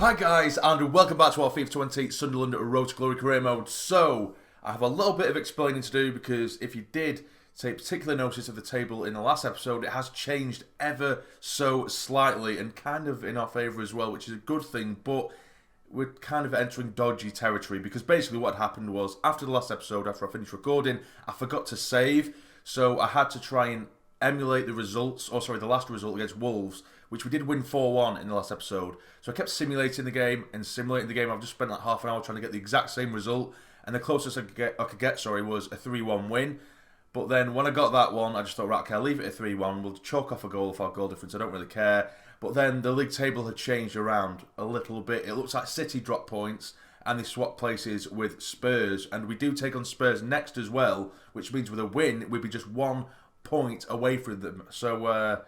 Hi guys, and welcome back to our FIFA 20 Sunderland Road to Glory career mode. So, I have a little bit of explaining to do because if you did take particular notice of the table in the last episode, it has changed ever so slightly and kind of in our favour as well, which is a good thing, but we're kind of entering dodgy territory because basically what happened was after the last episode, after I finished recording, I forgot to save, so I had to try and emulate the results, the last result against Wolves, which we did win 4-1 in the last episode. So I kept simulating the game and simulating the game. I've just spent like half an hour trying to get the exact same result, and the closest I could get was a 3-1 win. But then when I got that one, I just thought, right, okay, I'll leave it at 3-1. We'll chalk off a goal if our goal difference. I don't really care. But then the league table had changed around a little bit. It looks like City dropped points and they swapped places with Spurs. And we do take on Spurs next as well, which means with a win, we'd be just 1 point away from them. So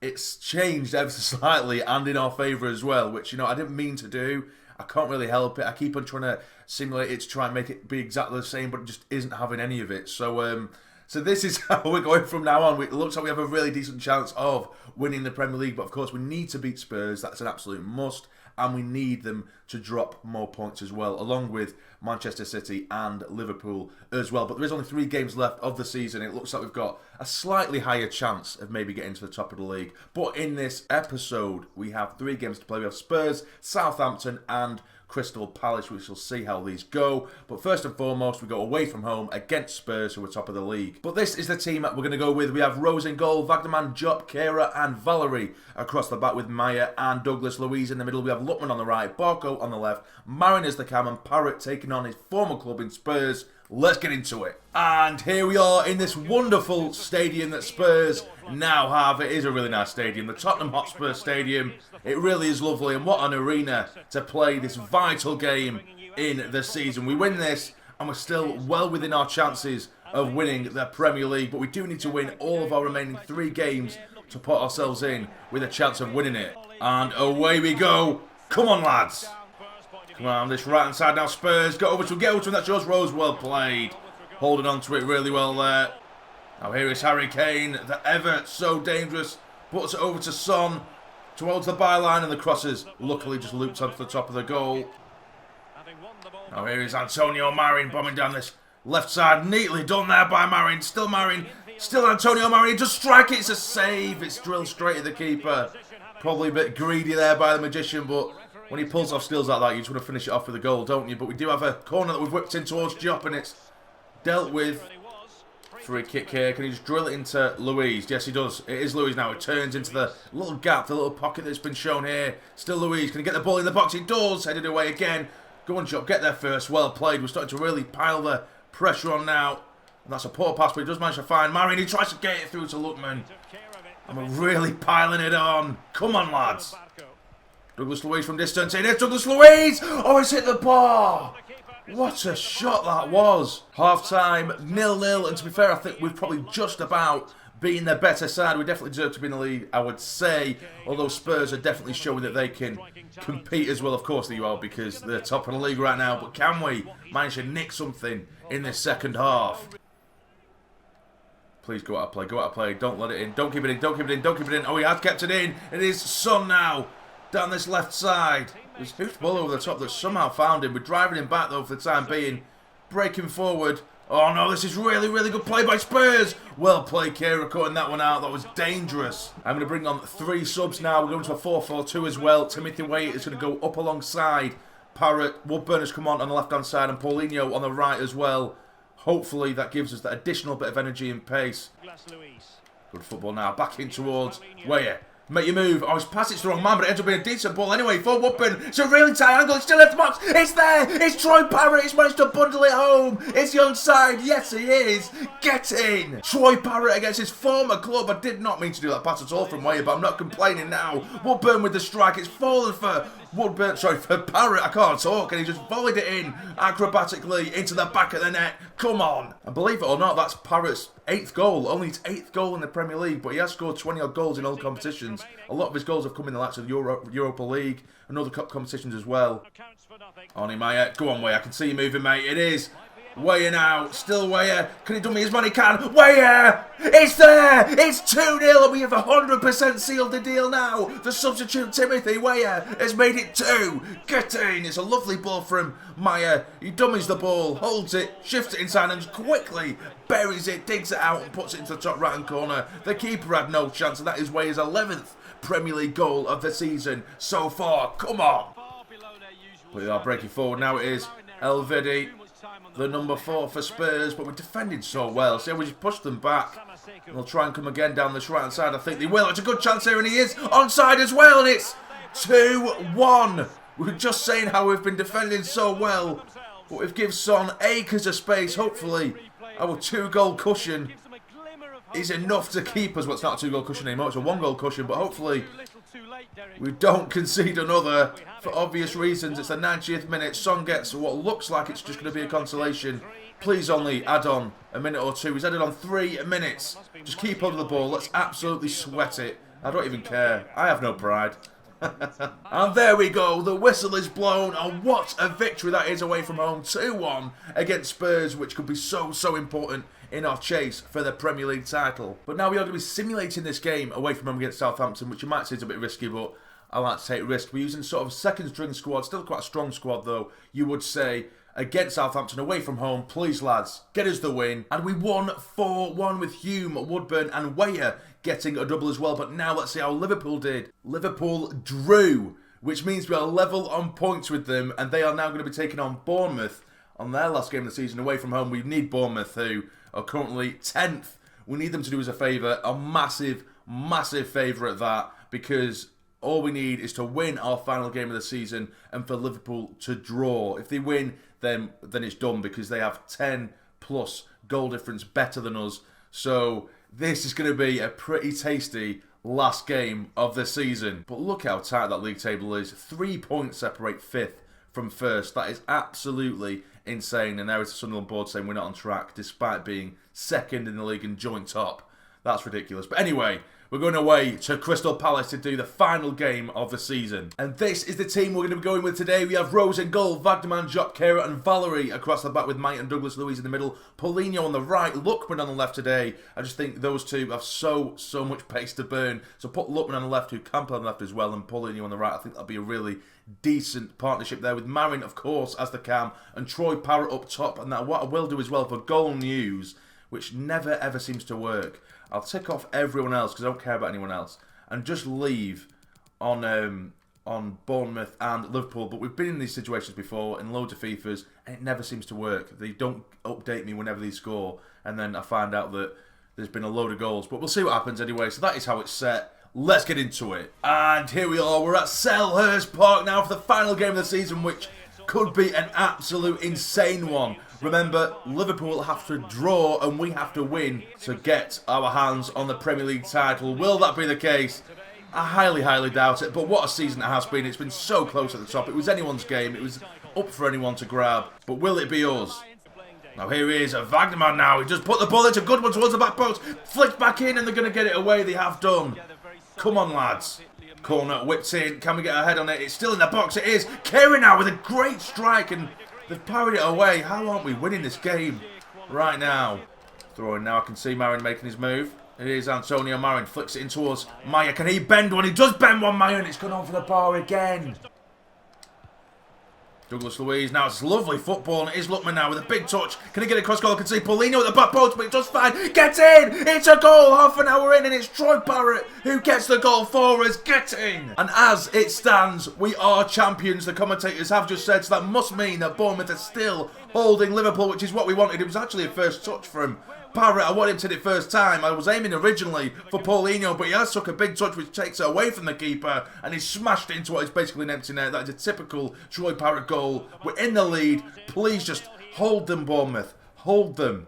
it's changed ever so slightly and in our favour as well, which, you know, I didn't mean to do. I can't really help it. I keep on trying to simulate it to try and make it be exactly the same, but it just isn't having any of it. So this is how we're going from now on. It looks like we have a really decent chance of winning the Premier League, but of course we need to beat Spurs. That's an absolute must, and we need them to drop more points as well, along with Manchester City and Liverpool as well. But there is only 3 games left of the season. It looks like we've got a slightly higher chance of maybe getting to the top of the league. But in this episode, we have 3 games to play. We have Spurs, Southampton, and Crystal Palace. We shall see how these go. But first and foremost, we go away from home against Spurs, who are top of the league. But this is the team that we're going to go with. We have Rose in goal, Wagnerman, Jop, Kera, and Valerie across the back with Maya and Douglas Luiz in the middle. We have Lutman on the right, Barco on the left, Marin as the cam, and Parrott taking on his former club in Spurs. Let's get into it. And here we are in this wonderful stadium that Spurs now have. It is a really nice stadium, the Tottenham Hotspur Stadium. It really is lovely, and what an arena to play this vital game in the season. We win this, and we're still well within our chances of winning the Premier League, but we do need to win all of our remaining 3 games to put ourselves in with a chance of winning it. And away we go. Come on, lads. Come on, this right-hand side now, Spurs. Get over to him. That's yours, Rose. Well played. Holding on to it really well there. Now here is Harry Kane, the ever so dangerous. Puts it over to Son, towards the byline, and the crosses luckily just looped onto the top of the goal. Now here is Antonio Marin bombing down this left side. Neatly done there by Marin. Still Marin. Still Antonio Marin. Just strike it. It's a save. It's drilled straight at the keeper. Probably a bit greedy there by the magician, but when he pulls off steals like that, you just want to finish it off with a goal, don't you? But we do have a corner that we've whipped in towards Jop, and it's dealt with. Free kick here. Can he just drill it into Luiz? Yes, he does. It is Luiz now. It turns into the little gap, the little pocket that's been shown here. Still Luiz. Can he get the ball in the box? He does. Headed away again. Go on, Jop. Get there first. Well played. We're starting to really pile the pressure on now. And that's a poor pass, but he does manage to find Marin. He tries to get it through to Lukman. And we're really piling it on. Come on, lads. Douglas Luiz from distance. It is Douglas Luiz. Oh, it's hit the bar. What a shot that was. Half-time, 0-0. And to be fair, I think we've probably just about been the better side. We definitely deserve to be in the league, I would say. Although Spurs are definitely showing that they can compete as well. Of course they are, because they're top of the league right now. But can we manage to nick something in this second half? Please go out of play. Go out of play. Don't let it in. Don't keep it in. Don't keep it in. Don't keep it in. Oh, he has kept it in. It is Son now. Down this left side. There's a huge ball over the top that somehow found him. We're driving him back though for the time being. Breaking forward. Oh no, this is really, really good play by Spurs. Well played, Kera, cutting that one out. That was dangerous. I'm going to bring on 3 subs now. We're going to a 4-4-2 as well. Timothy Waite is going to go up alongside Parrott. Woodburn has come on the left-hand side, and Paulinho on the right as well. Hopefully that gives us that additional bit of energy and pace. Good football now. Back in towards Weyer. Make your move. Oh, his pass, it's the wrong man, but it ends up being a decent ball anyway for Woodburn. It's a really tight angle. It's still left the box. It's there. It's Troy Parrott. He's managed to bundle it home. It's the onside. Yes, he is. Get in. Troy Parrott against his former club. I did not mean to do that pass at all from Weyer, but I'm not complaining now. Woodburn with the strike. It's fallen for for Parrott. I can't talk, and he just volleyed it in acrobatically into the back of the net. Come on. And believe it or not, that's Parrott's 8th goal. Only his 8th goal in the Premier League, but he has scored 20-odd goals in all competitions. A lot of his goals have come in the likes of Europa League and other cup competitions as well. Oni Maya, go on, Way. I can see you moving, mate. It is Weyer now, still Weyer. Can he do me as man he can? Weyer! It's there! It's 2-0 and we have 100% sealed the deal now. The substitute Timothy Weyer has made it 2. Get in! It's a lovely ball from Meyer. He dummies the ball, holds it, shifts it inside and quickly buries it, digs it out and puts it into the top right hand corner. The keeper had no chance and that is Weyer's 11th Premier League goal of the season so far. Come on! We are breaking forward now. It is Elvedi, the number 4 for Spurs, but we're defending so well. So we just push them back. And they'll try and come again down this right hand side. I think they will. It's a good chance here, and he is onside as well, and it's 2-1. We were just saying how we've been defending so well, but we've given Son acres of space. Hopefully, our 2-goal cushion is enough to keep us. Well, it's not a 2-goal cushion anymore. It's a 1-goal cushion, but hopefully we don't concede another for obvious reasons. It's the 90th minute. Son gets what looks like it's just going to be a consolation. Please only add on a minute or two. He's added on 3 minutes. Just keep hold of the ball. Let's absolutely sweat it. I don't even care. I have no pride. And there we go. The whistle is blown. And what a victory that is away from home. 2-1 against Spurs, which could be so important in our chase for the Premier League title. But now we are going to be simulating this game away from home against Southampton, which you might say is a bit risky, but I like to take risks. We're using sort of a second string squad, still quite a strong squad though, you would say, against Southampton away from home. Please lads, get us the win. And we won 4-1 with Hume, Woodburn and Weyer getting a double as well. But now let's see how Liverpool did. Liverpool drew, which means we are level on points with them, and they are now going to be taking on Bournemouth on their last game of the season away from home. We need Bournemouth, who are currently 10th. We need them to do us a favour, a massive favour at that, because all we need is to win our final game of the season and for Liverpool to draw. If they win, then it's done, because they have 10 plus goal difference better than us. So this is going to be a pretty tasty last game of the season. But look how tight that league table is. 3 points separate 5th from 1st. That is absolutely insane. And there is the Sunderland board saying we're not on track, despite being 2nd in the league and joint top. That's ridiculous. But anyway, we're going away to Crystal Palace to do the final game of the season. And this is the team we're going to be going with today. We have Rose in goal, Vagdaman, Jock, Kera and Valerie across the back with Mike and Douglas Luiz in the middle. Paulinho on the right, Lookman on the left today. I just think those two have so much pace to burn. So put Lookman on the left, who can play on the left as well, and Paulinho on the right. I think that'll be a really decent partnership there, with Marin, of course, as the cam, and Troy Parrott up top. And that what I will do as well for goal news, which never ever seems to work, I'll tick off everyone else because I don't care about anyone else, and just leave on Bournemouth and Liverpool. But we've been in these situations before in loads of FIFAs, and it never seems to work. They don't update me whenever they score, and then I find out that there's been a load of goals. But we'll see what happens anyway. So that is how it's set. Let's get into it. And here we are. We're at Selhurst Park now for the final game of the season, which could be an absolute insane one. Remember, Liverpool have to draw and we have to win to get our hands on the Premier League title. Will that be the case? I highly doubt it, but what a season it has been. It's been so close at the top. It was anyone's game. It was up for anyone to grab. But will it be us? Now here he is, a Vagdaman now. He just put the ball into a good one towards the back post. Flicked back in and they're going to get it away. They have done. Come on, lads. Corner whipped in. Can we get our head on it? It's still in the box. It is. Kieran now with a great strike, and they've parried it away. How aren't we winning this game right now? Throwing now. I can see Marin making his move. It is Antonio Marin. Flicks it in towards Maya. Can he bend one? He does bend one, Maya, and it's gone on for the bar again. Douglas Luiz. Now it's lovely football, and it is Lookman now with a big touch. Can he get it across goal? I can see Paulinho at the back post, but it does fine. Get in! It's a goal! Half an hour in, and it's Troy Parrott who gets the goal for us. Get in! And as it stands, we are champions. The commentators have just said, so that must mean that Bournemouth are still holding Liverpool, which is what we wanted. It was actually a first touch from Parrott. I wanted him to hit it first time. I was aiming originally for Paulinho, but he has took a big touch which takes it away from the keeper, and he smashed it into what is basically an empty net. That is a typical Troy Parrott goal. We're in the lead. Please just hold them, Bournemouth. Hold them.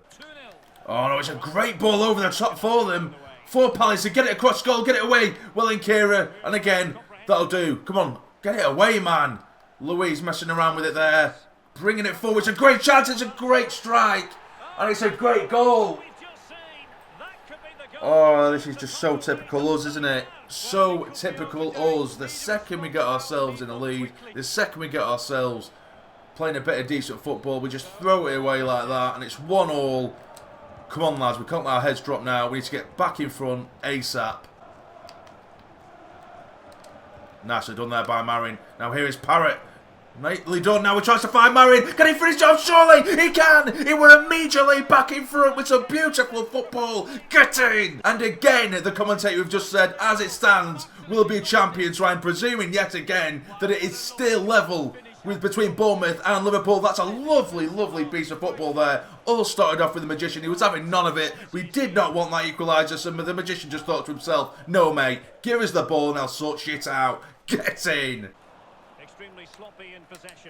Oh no, it's a great ball over the top for them. For Palace to get it across goal, get it away. Well in Kira, and again, that'll do. Come on, get it away, man. Luiz messing around with it there. Bringing it forward. It's a great chance. It's a great strike. And it's a great goal. Oh, this is just so typical us, isn't it? So typical us. The second we get ourselves in the lead, the second we get ourselves playing a bit of decent football. We just throw it away like that, and it's 1-1. Come on, lads, we can't let our heads drop now. We need to get back in front ASAP. Nicely done there by Marin. Now here is Parrott. Nicely done. Now he tries to find Marin. Can he finish off? Surely he can. He were immediately back in front with some beautiful football. Get in. And again, the commentator have just said, as it stands, we'll be champions. So I'm presuming yet again that it is still level between Bournemouth and Liverpool. That's a lovely, lovely piece of football there. All started off with the Magician. He was having none of it. We did not want that equaliser. So the Magician just thought to himself, no, mate, give us the ball and I'll sort shit out. Get in.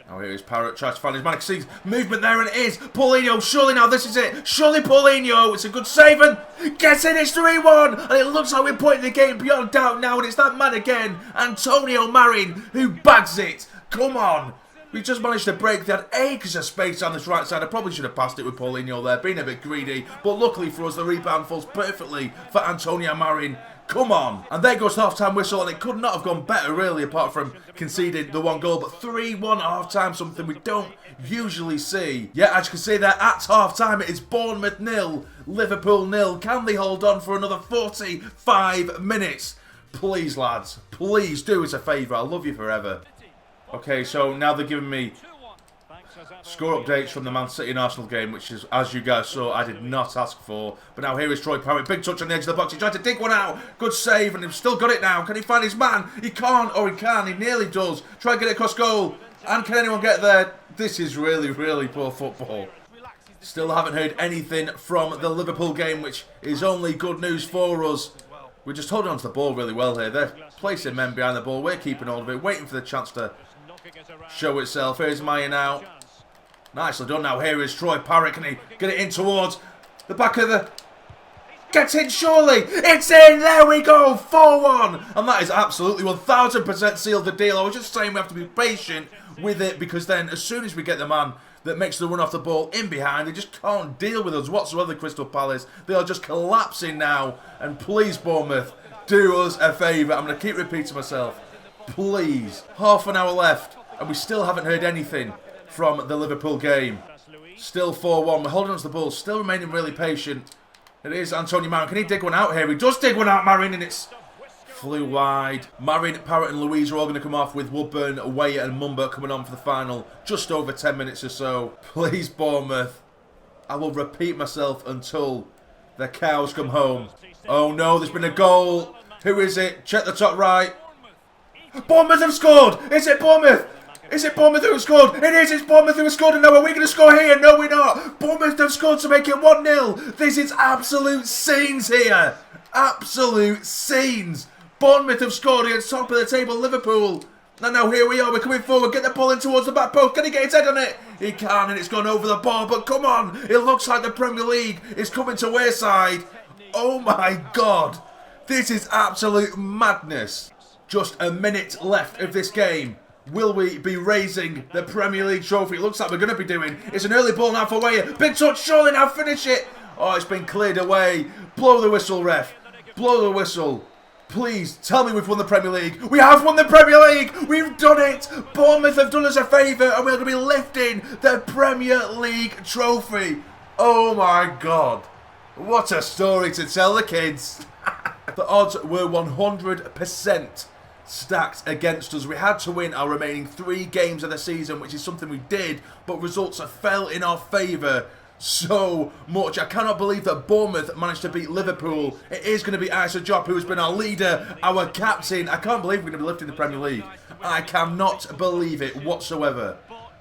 Oh, here is Parrott, tries to find his man. Sees movement there, and it is Paulinho. Surely now this is it. Surely Paulinho. It's a good save and gets in. It's 3-1, and it looks like we're putting the game beyond doubt now. And it's that man again, Antonio Marin, who bags it. Come on. We just managed to break that acres of space on this right side. I probably should have passed it with Paulinho there, being a bit greedy. But luckily for us, the rebound falls perfectly for Antonio Marin. Come on. And there goes the half-time whistle, and it could not have gone better, really, apart from conceding the 1 goal. But 3-1 at half-time, something we don't usually see. Yeah, as you can see there, at half-time, it is Bournemouth 0, Liverpool 0. Can they hold on for another 45 minutes? Please, lads, please do us a favour. I'll love you forever. Okay, so now they're giving me score updates from the Man City and Arsenal game, which is, as you guys saw, I did not ask for. But now here is Troy Parrott. Big touch on the edge of the box. He tried to dig one out. Good save, and he's still got it now. Can he find his man? He can't, or he can. He nearly does. Try and get it across goal. And can anyone get there? This is really, really poor football. Still haven't heard anything from the Liverpool game, which is only good news for us. We're just holding on to the ball really well here. They're placing men behind the ball. We're keeping hold of it, waiting for the chance to show itself. Here's Maya now. Nicely done now. Here is Troy Parrott. Can he get it in towards the back of the... Gets in, surely. It's in. There we go. 4-1. And that is absolutely 1000% sealed the deal. I was just saying we have to be patient with it, because then as soon as we get the man that makes the run off the ball in behind, they just can't deal with us whatsoever, Crystal Palace. They are just collapsing now. And please, Bournemouth, do us a favour. I'm going to keep repeating myself. Please. Half an hour left, and we still haven't heard anything from the Liverpool game. Still 4-1. We're holding on to the ball. Still remaining really patient. It is Antonio Marin. Can he dig one out here? He does dig one out, Marin, and it's flew wide. Marin, Parrott and Louise are all going to come off, with Woodburn, Weyer and Mumba coming on for the final just over 10 minutes or so. Please, Bournemouth. I will repeat myself until the cows come home. Oh no, there's been a goal. Who is it? Check the top right. Bournemouth have scored! Is it Bournemouth? Is it Bournemouth who have scored? It is, it's Bournemouth who have scored. And now are we going to score here? No, we're not. Bournemouth have scored to make it 1-0. This is absolute scenes here. Absolute scenes. Bournemouth have scored against top of the table Liverpool. And now here we are, we're coming forward, get the ball in towards the back post. Can he get his head on it? He can, and it's gone over the bar, but come on. It looks like the Premier League is coming to our side. Oh my God. This is absolute madness. Just a minute left of this game. Will we be raising the Premier League trophy? It looks like we're going to be doing. It's an early ball now for Weyer. Big touch, surely now finish it. Oh, it's been cleared away. Blow the whistle, ref. Blow the whistle. Please, tell me we've won the Premier League. We have won the Premier League. We've done it. Bournemouth have done us a favour, and we're going to be lifting the Premier League trophy. Oh my God. What a story to tell the kids. The odds were 100% stacked against us. We had to win our remaining 3 games of the season, which is something we did, but results have fell in our favour so much. I cannot believe that Bournemouth managed to beat Liverpool. It is going to be Issa Diop, who has been our leader, our captain. I can't believe we're going to be lifting the Premier League. I cannot believe it whatsoever.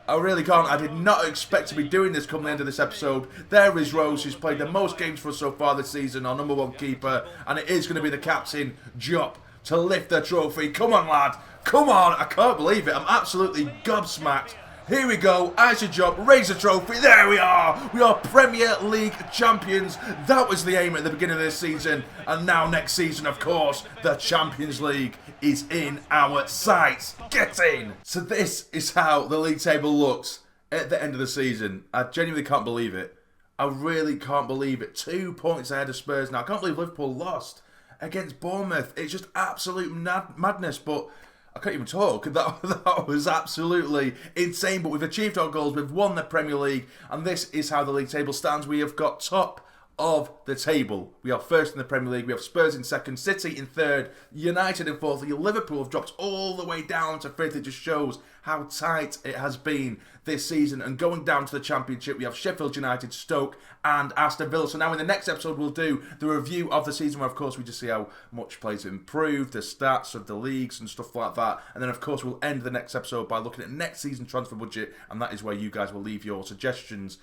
I really can't. I did not expect to be doing this come the end of this episode. There is Rose, who's played the most games for us so far this season, our #1 keeper, and it is going to be the captain, Diop, to lift the trophy. Come on, lad. Come on. I can't believe it. I'm absolutely gobsmacked. Here we go. Issa Diop, raise the trophy. There we are. We are Premier League champions. That was the aim at the beginning of this season. And now next season, of course, the Champions League is in our sights. Get in. So this is how the league table looks at the end of the season. I genuinely can't believe it. I really can't believe it. 2 points ahead of Spurs now. I can't believe Liverpool lost against Bournemouth. It's just absolute madness. But I can't even talk. That was absolutely insane. But we've achieved our goals. We've won the Premier League. And this is how the league table stands. We have got top of the table. We are first in the Premier League. We have Spurs in second, City in third, United in fourth. Liverpool have dropped all the way down to fifth. It just shows how tight it has been this season. And going down to the Championship, we have Sheffield United, Stoke and Aston Villa. So now in the next episode, we'll do the review of the season where, of course, we just see how much players have improved, the stats of the leagues and stuff like that. And then, of course, we'll end the next episode by looking at next season transfer budget. And that is where you guys will leave your suggestions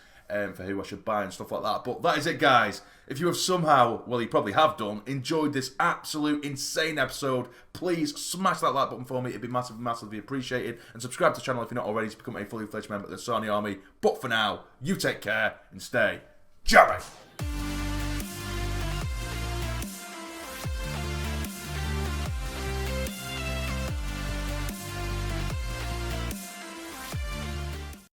for who I should buy and stuff like that. But that is it, guys. If you have somehow, well, you probably have done, enjoyed this absolute insane episode, please smash that like button for me. It'd be massively appreciated. And subscribe to the channel if you're not already to become a fully fledged member of the Sassy Army. But for now, you take care and stay jammy.